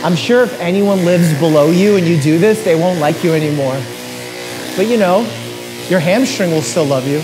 I'm sure if anyone lives below you and you do this, they won't like you anymore. But you know, your hamstring will still love you.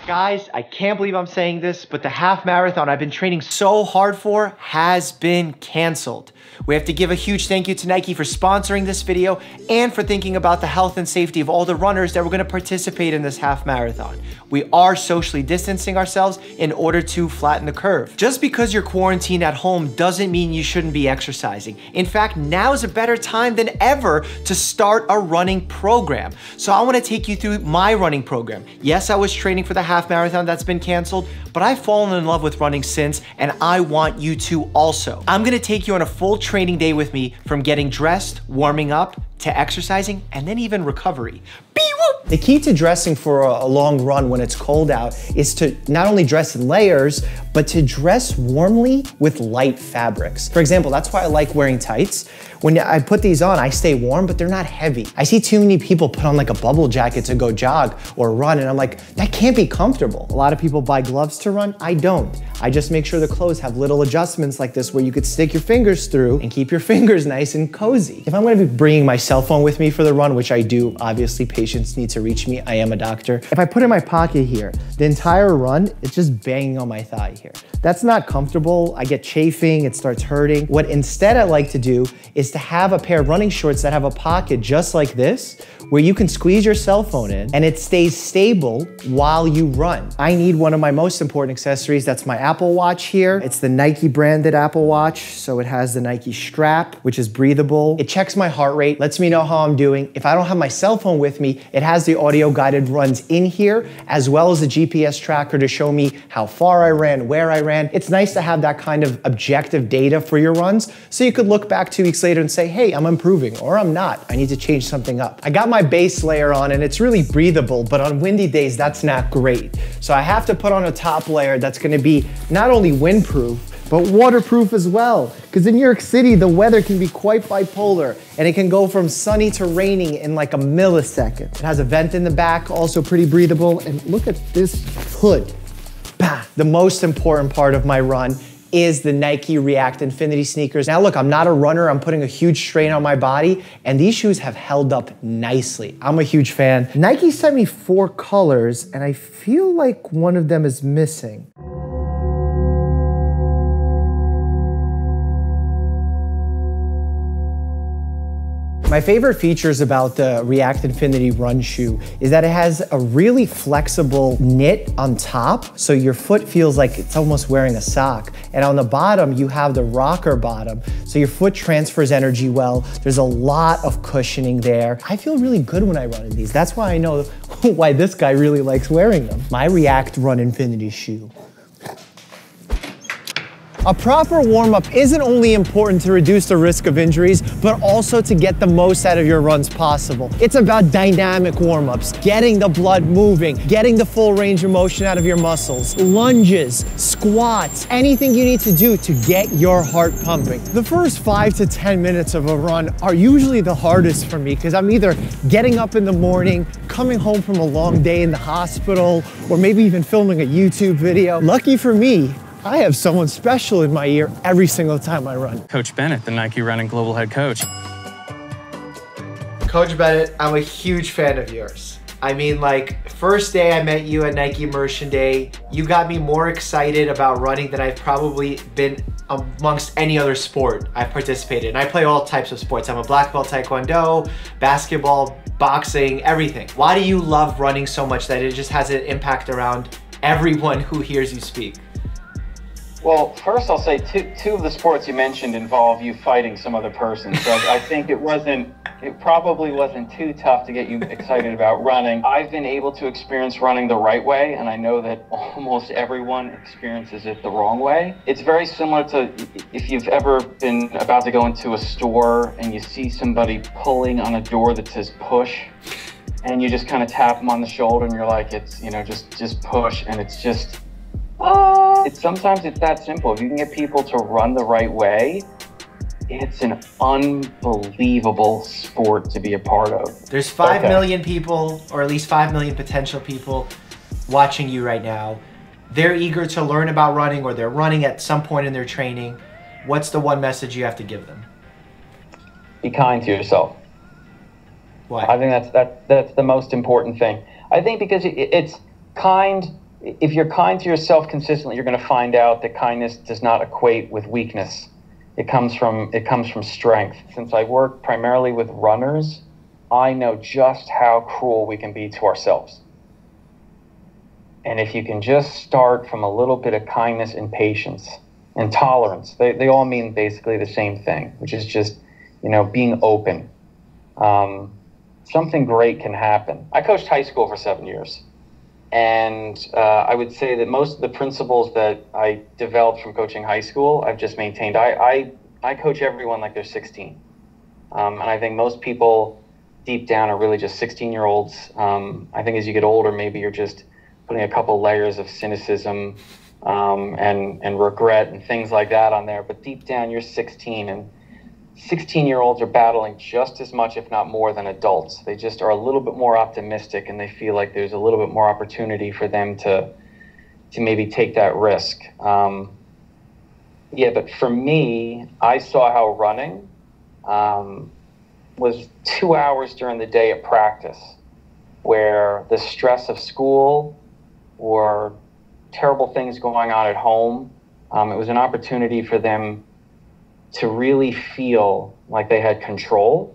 Guys, I can't believe I'm saying this, but the half marathon I've been training so hard for has been canceled. We have to give a huge thank you to Nike for sponsoring this video and for thinking about the health and safety of all the runners that were gonna participate in this half marathon. We are socially distancing ourselves in order to flatten the curve. Just because you're quarantined at home doesn't mean you shouldn't be exercising. In fact, now is a better time than ever to start a running program. So I wanna take you through my running program. Yes, I was training for the half marathon that's been canceled, but I've fallen in love with running since, and I want you to also. I'm gonna take you on a full training day with me, from getting dressed, warming up, to exercising, and then even recovery. The key to dressing for a long run when it's cold out is to not only dress in layers, but to dress warmly with light fabrics. For example, that's why I like wearing tights. When I put these on, I stay warm, but they're not heavy. I see too many people put on like a bubble jacket to go jog or run, and I'm like, that can't be comfortable. A lot of people buy gloves to run. I don't. I just make sure the clothes have little adjustments like this where you could stick your fingers through and keep your fingers nice and cozy. If I'm gonna be bringing my cell phone with me for the run, which I do, obviously patients need to reach me, I am a doctor. If I put it in my pocket here, the entire run, it's just banging on my thigh here. That's not comfortable. I get chafing, it starts hurting. What instead I like to do is to have a pair of running shorts that have a pocket just like this, where you can squeeze your cell phone in and it stays stable while you run. I need one of my most important accessories. That's my Apple Watch here. It's the Nike branded Apple Watch. So it has the Nike strap, which is breathable. It checks my heart rate, lets me know how I'm doing. If I don't have my cell phone with me, it has the audio guided runs in here, as well as the GPS tracker to show me how far I ran, where I ran. It's nice to have that kind of objective data for your runs, so you could look back 2 weeks later and say, hey, I'm improving, or I'm not. I need to change something up. I got my base layer on and it's really breathable, but on windy days, that's not great. So I have to put on a top layer that's gonna be not only windproof, but waterproof as well. Because in New York City, the weather can be quite bipolar, and it can go from sunny to raining in like a millisecond. It has a vent in the back, also pretty breathable. And look at this hood. Bah. The most important part of my run is the Nike React Infinity sneakers. Now look, I'm not a runner, I'm putting a huge strain on my body, and these shoes have held up nicely. I'm a huge fan. Nike sent me 4 colors, and I feel like one of them is missing. My favorite features about the React Infinity Run shoe is that it has a really flexible knit on top, so your foot feels like it's almost wearing a sock. And on the bottom, you have the rocker bottom, so your foot transfers energy well. There's a lot of cushioning there. I feel really good when I run in these. That's why I know why this guy really likes wearing them. My React Run Infinity shoe. A proper warm-up isn't only important to reduce the risk of injuries, but also to get the most out of your runs possible. It's about dynamic warm-ups, getting the blood moving, getting the full range of motion out of your muscles, lunges, squats, anything you need to do to get your heart pumping. The first 5 to 10 minutes of a run are usually the hardest for me because I'm either getting up in the morning, coming home from a long day in the hospital, or maybe even filming a YouTube video. Lucky for me, I have someone special in my ear every single time I run. Coach Bennett, the Nike Running Global Head Coach. Coach Bennett, I'm a huge fan of yours. I mean, like, first day I met you at Nike Immersion Day, you got me more excited about running than I've probably been amongst any other sport I've participated in. I play all types of sports. I'm a black belt taekwondo, basketball, boxing, everything. Why do you love running so much that it just has an impact around everyone who hears you speak? Well, first I'll say two of the sports you mentioned involve you fighting some other person. So I think it probably wasn't too tough to get you excited about running. I've been able to experience running the right way, and I know that almost everyone experiences it the wrong way. It's very similar to if you've ever been about to go into a store and you see somebody pulling on a door that says push, and you just kind of tap them on the shoulder and you're like, it's, you know, just push, and it's just, sometimes it's that simple. If you can get people to run the right way, it's an unbelievable sport to be a part of. There's 5 million people, or at least 5 million potential people watching you right now. They're eager to learn about running, or they're running at some point in their training. What's the one message you have to give them? Be kind to yourself. Why? I think that's the most important thing. I think because it's kind. If you're kind to yourself consistently, you're going to find out that kindness does not equate with weakness. It comes from strength. Since I work primarily with runners, I know just how cruel we can be to ourselves. And if you can just start from a little bit of kindness and patience and tolerance, they all mean basically the same thing, which is just, being open. Something great can happen. I coached high school for 7 years. And I would say that most of the principles that I developed from coaching high school, I've just maintained. I coach everyone like they're 16. And I think most people deep down are really just 16-year-olds. I think as you get older, maybe you're just putting a couple layers of cynicism and regret and things like that on there. But deep down, you're 16, and 16-year-olds are battling just as much, if not more, than adults. They just are a little bit more optimistic, and they feel like there's a little bit more opportunity for them to maybe take that risk. But for me, I saw how running was 2 hours during the day at practice, where the stress of school or terrible things going on at home, it was an opportunity for them to really feel like they had control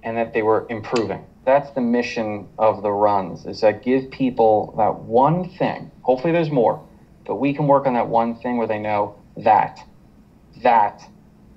and that they were improving. That's the mission of the runs, is that give people that one thing. Hopefully there's more, but we can work on that one thing where they know that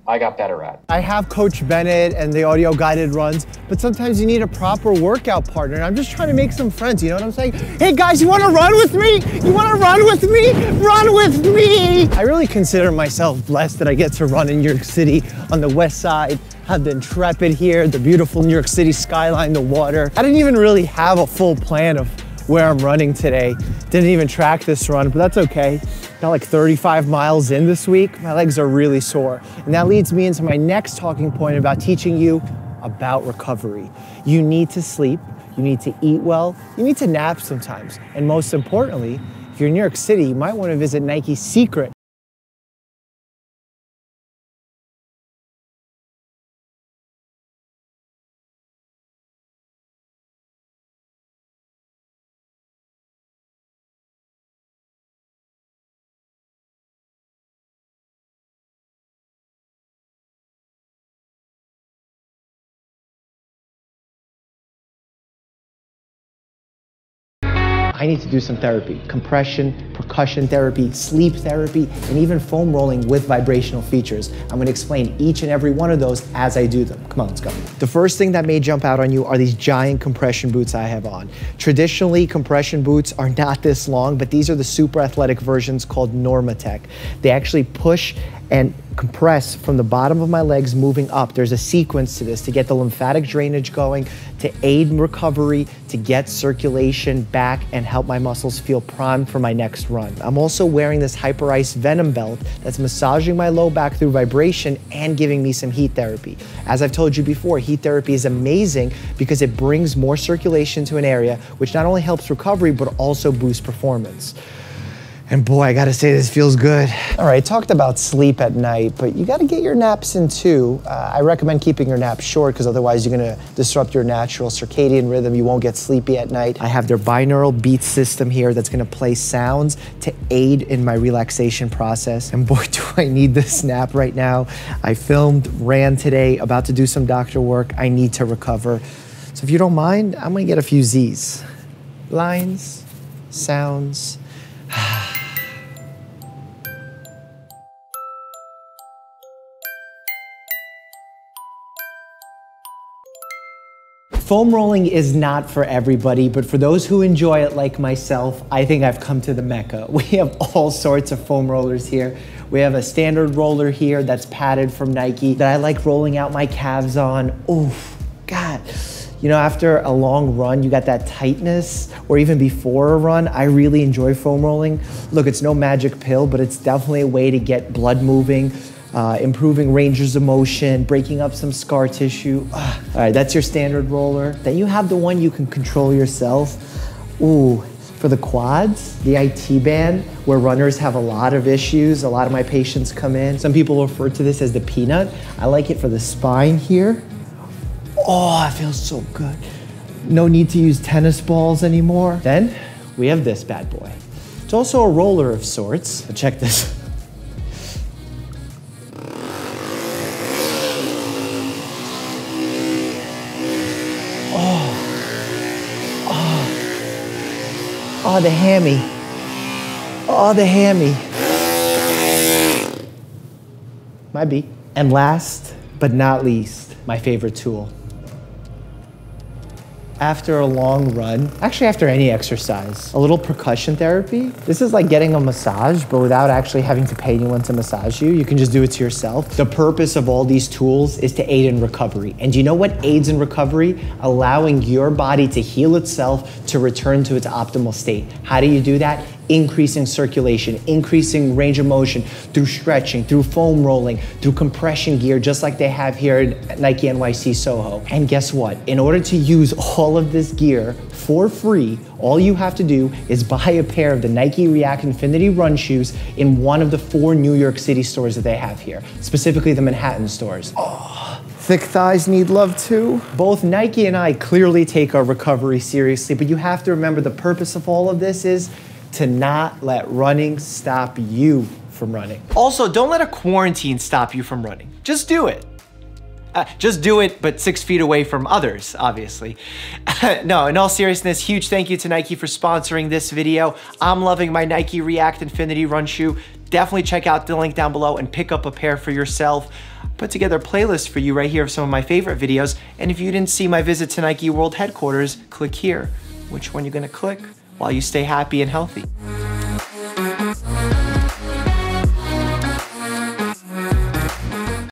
I got better at. I have Coach Bennett and the audio guided runs, but sometimes you need a proper workout partner. And I'm just trying to make some friends, you know what I'm saying? Hey guys, you wanna run with me? You wanna run with me? Run with me! I really consider myself blessed that I get to run in New York City on the west side, have the Intrepid here, the beautiful New York City skyline, the water. I didn't even really have a full plan of where I'm running today. Didn't even track this run, but that's okay. Got like 35 miles in this week. My legs are really sore. And that leads me into my next talking point about teaching you about recovery. You need to sleep, you need to eat well, you need to nap sometimes. And most importantly, if you're in New York City, you might want to visit Nike's Secret. I need to do some therapy, compression, percussion therapy, sleep therapy, and even foam rolling with vibrational features. I'm gonna explain each and every one of those as I do them. Come on, let's go. The first thing that may jump out on you are these giant compression boots I have on. Traditionally, compression boots are not this long, but these are the super athletic versions called Normatec. They actually push and compress from the bottom of my legs moving up. There's a sequence to this to get the lymphatic drainage going, to aid in recovery, to get circulation back and help my muscles feel primed for my next run. I'm also wearing this Hyperice Venom belt that's massaging my low back through vibration and giving me some heat therapy. As I've told you before, heat therapy is amazing because it brings more circulation to an area, which not only helps recovery, but also boosts performance. And boy, I gotta say, this feels good. All right, talked about sleep at night, but you gotta get your naps in too. I recommend keeping your naps short because otherwise you're gonna disrupt your natural circadian rhythm. You won't get sleepy at night. I have their binaural beat system here that's gonna play sounds to aid in my relaxation process. And boy, do I need this nap right now. I ran today, about to do some doctor work. I need to recover. So if you don't mind, I'm gonna get a few Z's. Lines, sounds. Foam rolling is not for everybody, but for those who enjoy it like myself, I think I've come to the Mecca. We have all sorts of foam rollers here. We have a standard roller here that's padded from Nike that I like rolling out my calves on. Oof, God. You know, after a long run, you got that tightness, or even before a run, I really enjoy foam rolling. Look, it's no magic pill, but it's definitely a way to get blood moving, improving ranges of motion, breaking up some scar tissue. All right, that's your standard roller. Then you have the one you can control yourself. Ooh, for the quads, the IT band, where runners have a lot of issues. A lot of my patients come in. Some people refer to this as the peanut. I like it for the spine here. Oh, it feels so good. No need to use tennis balls anymore. Then we have this bad boy. It's also a roller of sorts. But check this. Oh, the hammy. Oh, the hammy. Might be. And last but not least, my favorite tool. After a long run, actually after any exercise, a little percussion therapy. This is like getting a massage, but without actually having to pay anyone to massage you. You can just do it to yourself. The purpose of all these tools is to aid in recovery. And do you know what aids in recovery? Allowing your body to heal itself to return to its optimal state. How do you do that? Increasing circulation, increasing range of motion through stretching, through foam rolling, through compression gear, just like they have here at Nike NYC Soho. And guess what? In order to use all of this gear for free, all you have to do is buy a pair of the Nike React Infinity run shoes in one of the 4 New York City stores that they have here, specifically the Manhattan stores. Oh, thick thighs need love too. Both Nike and I clearly take our recovery seriously, but you have to remember the purpose of all of this is to not let running stop you from running. Also, don't let a quarantine stop you from running. Just do it. Just do it, but 6 feet away from others, obviously. No, in all seriousness, huge thank you to Nike for sponsoring this video. I'm loving my Nike React Infinity run shoe. Definitely check out the link down below and pick up a pair for yourself. Put together a playlist for you right here of some of my favorite videos. And if you didn't see my visit to Nike World Headquarters, click here. Which one you're gonna click? While you stay happy and healthy.